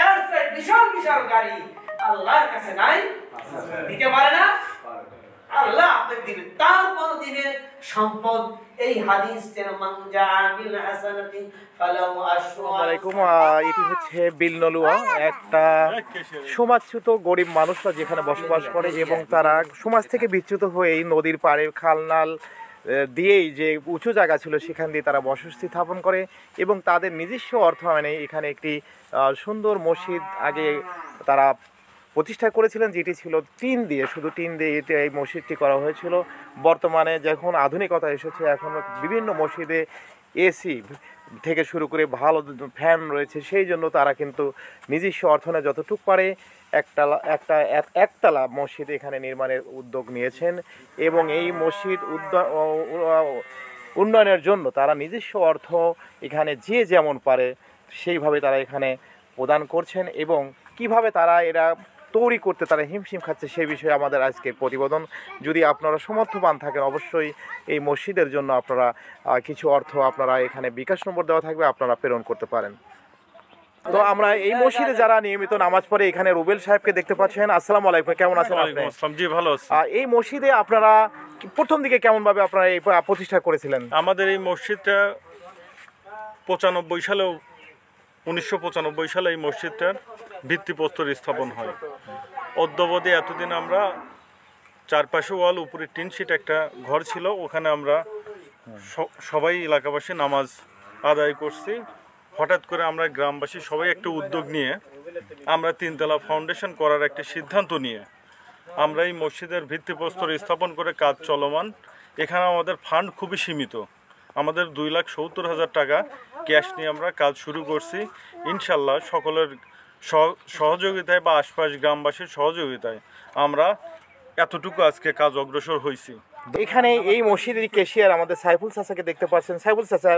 এর চেয়ে বিশাল বিশাল গাড়ি আল্লাহর কাছে নাই, দিতে পারে না। আল্লাহ আপনাকে দিবে, তারপর দিবে সম্পদ। এই হাদিস তেন মানজা বিল হাসানাতি ফালাহু আশরু। আসসালামু আলাইকুম। এটি হচ্ছে বিলনলুয়া, একটা সমাজচ্যুত গরিব মানুষরা যেখানে বসবাস করে এবং তারা সমাজ থেকে বিচ্যুত হয়ে এই নদীর পাড়ে খালনাল দিয়েই যে উঁচু জায়গা ছিল সেখান দিয়ে তারা বসতি স্থাপন করে এবং তাদের নিজস্ব অর্থায়নে এখানে একটি সুন্দর মসজিদ আগে তারা প্রতিষ্ঠা করেছিলেন, যেটি ছিল টিন দিয়ে, শুধু টিন দিয়ে এই মসজিদটি করা হয়েছিল। বর্তমানে যখন আধুনিকতা এসেছে, এখন বিভিন্ন মসজিদে এসি থেকে শুরু করে ভালো ফ্যান রয়েছে, সেই জন্য তারা কিন্তু নিজস্ব অর্থনে যতটুকু পারে একতলা মসজিদ এখানে নির্মাণের উদ্যোগ নিয়েছেন এবং এই মসজিদ উন্নয়নের জন্য তারা নিজস্ব অর্থ এখানে যে যেমন পারে সেইভাবে তারা এখানে প্রদান করছেন এবং কিভাবে তারা এরা তৈরি করতে তারা হিমশিম খাচ্ছে সেই বিষয়ে আমাদের আজকের প্রতিবেদন। যদি আপনারা সমর্থবান থাকেন অবশ্যই এই মসজিদের জন্য আপনারা কিছু অর্থ আপনারা এখানে বিকাশ নম্বর দেওয়া থাকবে, আপনারা প্রেরণ করতে পারেন। তো আমরা এই মসজিদে যারা নিয়মিত নামাজ পড়ে এখানে রুবেল সাহেবকে দেখতে পাচ্ছেন। আসসালামু আলাইকুম, কেমন আছেন আপনি? জি ভালো আছি। এই মসজিদে আপনারা প্রথম দিকে কেমন ভাবে আপনারা এই প্রতিষ্ঠা করেছিলেন? আমাদের এই মসজিদটা 1995 সালে এই মসজিদটার ভিত্তিপ্রস্তর স্থাপন হয়। অদ্যাবধি এতদিন আমরা চারপাশে ওয়াল, উপরে টিন শিট একটা ঘর ছিল, ওখানে আমরা সবাই এলাকাবাসী নামাজ আদায় করছি। হঠাৎ করে আমরা গ্রামবাসী সবাই একটা উদ্যোগ নিয়ে আমরা তিনতলা ফাউন্ডেশন করার একটা সিদ্ধান্ত নিয়ে আমরা এই মসজিদের ভিত্তিপ্রস্তর স্থাপন করে কাজ চলমান। এখানে আমাদের ফান্ড খুবই সীমিত, আমাদের 2,70,000 টাকা ক্যাশ নিয়ে আমরা কাজ শুরু করছি। ইনশাল্লাহ সকলের সহযোগিতায় বা আশপাশ গ্রামবাসীর সহযোগিতায় আমরা এতটুকু আজকে কাজ অগ্রসর হয়েছি। এখানে এই মসজিদের ক্যাশিয়ার আমাদের সাইফুল চাচাকে দেখতে পাচ্ছেন। সাইফুল চাচা,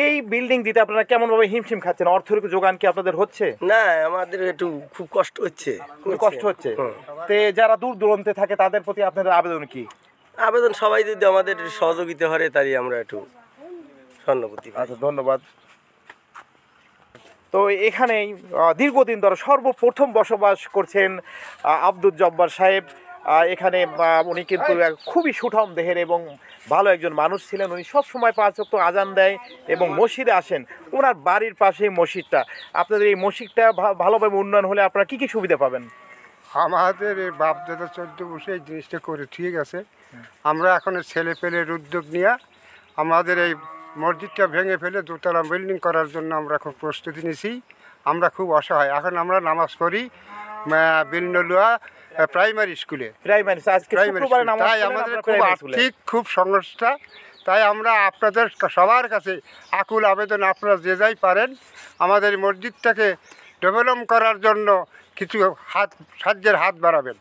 এই বিল্ডিং দিতে আপনারা কেমনভাবে হিমশিম খাচ্ছেন? অর্থের যোগান কি আপনাদের হচ্ছে? না, আমাদের একটু খুব কষ্ট হচ্ছে। কষ্ট হচ্ছে। তো যারা দূর দূরান্তে থাকে তাদের প্রতি আপনাদের আবেদন কি? আবেদন সবাই যদি আমাদের সহযোগিতা করে তাই আমরা একটু সহানুভূতি। আচ্ছা, ধন্যবাদ। তো এখানেই দীর্ঘদিন ধরে সর্বপ্রথম বসবাস করছেন আব্দুল জব্বার সাহেব। এখানে উনি কিন্তু খুবই সুঠাম দেহের এবং ভালো একজন মানুষ ছিলেন। উনি সবসময় 5 ওয়াক্ত আজান দেয় এবং মসজিদে আসেন। ওনার বাড়ির পাশেই মসজিদটা। আপনাদের এই মসজিদটা ভালোভাবে উন্নয়ন হলে আপনারা কী কী সুবিধা পাবেন? আমাদের এই বাপদাদা 14 বছর এই জিনিসটা করে ঠিক আছে। আমরা এখন ছেলে পেলের উদ্যোগ নিয়ে আমাদের এই মসজিদটা ভেঙে ফেলে দোতলা বিল্ডিং করার জন্য আমরা খুব প্রস্তুতি নিয়েছি। আমরা খুব অসহায়। এখন আমরা নামাজ পড়ি বিলনলুয়া প্রাইমারি স্কুলে, তাই আমাদের খুব আর্থিক খুব সমস্যা। তাই আমরা আপনাদের সবার কাছে আকুল আবেদন, আপনারা যে যাই পারেন আমাদের মসজিদটাকে ডেভেলপ করার জন্য কিছু সাহায্যের হাত বাড়াবেন।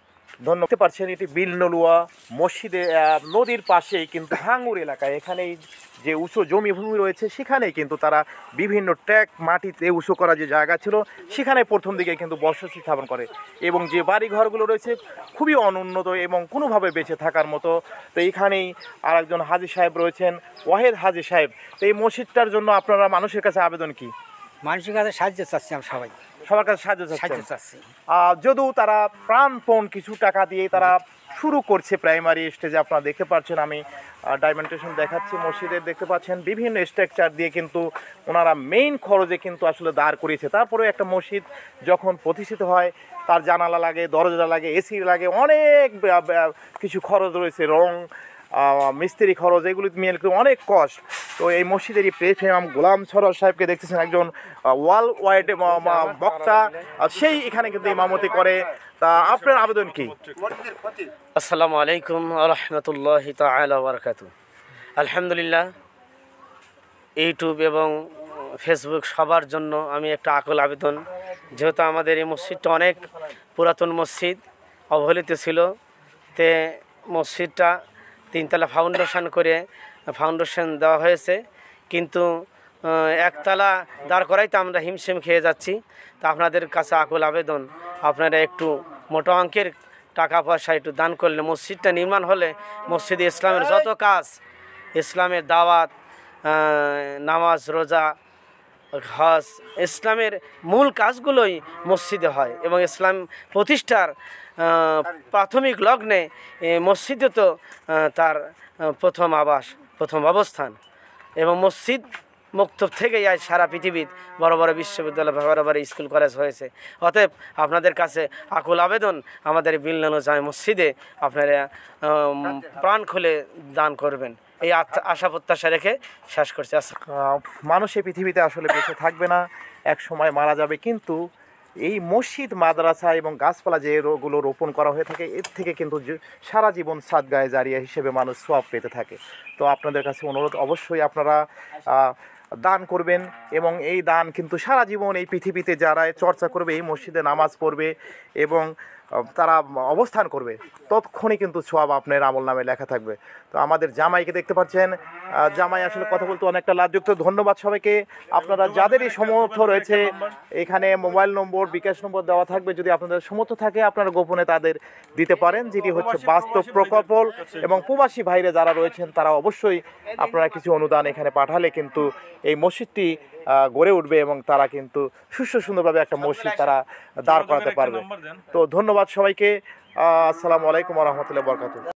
ধন্যবাদ। দেখতে পাচ্ছেন এটি বিলনলুয়া মসজিদে নদীর পাশেই কিন্তু ভাঙ্গুর এলাকায় এখানেই যে উঁচু জমিভূমি রয়েছে সেখানেই কিন্তু তারা বিভিন্ন ট্যাক মাটিতে উঁচু করা যে জায়গা ছিল সেখানে প্রথম দিকে কিন্তু বসতি স্থাপন করে এবং যে বাড়ি ঘরগুলো রয়েছে খুবই অনুন্নত এবং কোনোভাবে বেঁচে থাকার মতো। তো এইখানেই আরেকজন হাজী সাহেব রয়েছেন, ওয়াহেদ হাজী সাহেব। তো এই মসজিদটার জন্য আপনারা মানুষের কাছে আবেদন কি? মানুষের কাছে সাহায্য চাচ্ছি, আমরা সবার কাছে সাহায্য চাচ্ছি। যদিও তারা প্রাণপণ কিছু টাকা দিয়ে তারা শুরু করছে প্রাইমারি স্টেজে। আপনারা দেখতে পাচ্ছেন, আমি ডাইমেনটেশন দেখাচ্ছি মসজিদের, দেখতে পাচ্ছেন বিভিন্ন স্ট্রাকচার দিয়ে কিন্তু ওনারা মেইন খরচে কিন্তু আসলে দাঁড় করিয়েছে। তারপরে একটা মসজিদ যখন প্রতিষ্ঠিত হয় তার জানালা লাগে, দরজা লাগে, এসি লাগে, অনেক কিছু খরচ রয়েছে, রং, মিস্ত্রি খরচ, এগুলি মিলে অনেক কষ্ট। তো এই মসজিদেরই প্রেম গোলাম সরোয়ার সাহেবকে দেখতেছেন, একজন ওয়াল ওয়াইড বক্তা, সেই এখানে কিন্তু ইমামতি করে। তা আপনার আবেদন কি? আসসালামু আলাইকুম ওয়া রাহমাতুল্লাহি তাআলা ওয়া বারাকাতুহু। আলহামদুলিল্লাহ, ইউটিউব এবং ফেসবুক সবার জন্য আমি একটা আকুল আবেদন, যেহেতু আমাদের এই মসজিদটা অনেক পুরাতন মসজিদ, অবহেলিত ছিল, তে মসজিদটা 3তলা ফাউন্ডেশন দেওয়া হয়েছে, কিন্তু একতলা দাঁড় করাইতে আমরা হিমশিম খেয়ে যাচ্ছি। তা আপনাদের কাছে আকুল আবেদন, আপনারা একটু মোটা অঙ্কের টাকা পয়সা একটু দান করলে মসজিদটা নির্মাণ হলে মসজিদে ইসলামের যত কাজ, ইসলামের দাওয়াত, নামাজ, রোজা, হজ ইসলামের মূল কাজগুলোই মসজিদে হয় এবং ইসলাম প্রতিষ্ঠার প্রাথমিক লগ্নে মসজিদে তো তার প্রথম আবাস, প্রথম অবস্থান, এবং মসজিদ মক্তব থেকেই আজ সারা পৃথিবীর বড় বড় বিশ্ববিদ্যালয়, বড় বড় স্কুল কলেজ হয়েছে। অতএব আপনাদের কাছে আকুল আবেদন, আমাদের বিল্লানো জামে মসজিদে আপনারা প্রাণ খুলে দান করবেন, এই আশা প্রত্যাশা রেখে শেষ করছি। মানুষ এই পৃথিবীতে আসলে বেঁচে থাকবে না, এক সময় মারা যাবে, কিন্তু এই মসজিদ, মাদ্রাসা এবং গাছপালা যেগুলো রোপণ করা হয়ে থাকে, এর থেকে কিন্তু সারা জীবন সাদগায়ে জারিয়া হিসেবে মানুষ সওয়াব পেতে থাকে। তো আপনাদের কাছে অনুরোধ, অবশ্যই আপনারা দান করবেন, এবং এই দান কিন্তু সারা জীবন এই পৃথিবীতে যারা চর্চা করবে, এই মসজিদে নামাজ পড়বে এবং তারা অবস্থান করবে, ততক্ষণই কিন্তু সওয়াব আপনার আমল নামে লেখা থাকবে। তো আমাদের জামাইকে দেখতে পাচ্ছেন, জামাই আসলে কথা বলতে অনেকটা লাজযুক্ত। ধন্যবাদ সবাইকে। আপনারা যাদেরই সমর্থ রয়েছে, এখানে মোবাইল নম্বর, বিকাশ নম্বর দেওয়া থাকবে, যদি আপনাদের সমর্থ থাকে আপনারা গোপনে তাদের দিতে পারেন, যেটি হচ্ছে বাস্তব প্রকল্প। এবং প্রবাসী ভাইরা যারা রয়েছেন তারা অবশ্যই আপনারা কিছু অনুদান এখানে পাঠালে কিন্তু এই মসজিদটি গড়ে উঠবে এবং তারা কিন্তু সুন্দরভাবে একটা মসজিদ তারা দাঁড় করাতে পারবে। তো ধন্যবাদ সবাইকে। আসসালামু আলাইকুম ওয়া রাহমাতুল্লাহি ওয়া বারাকাতুহু।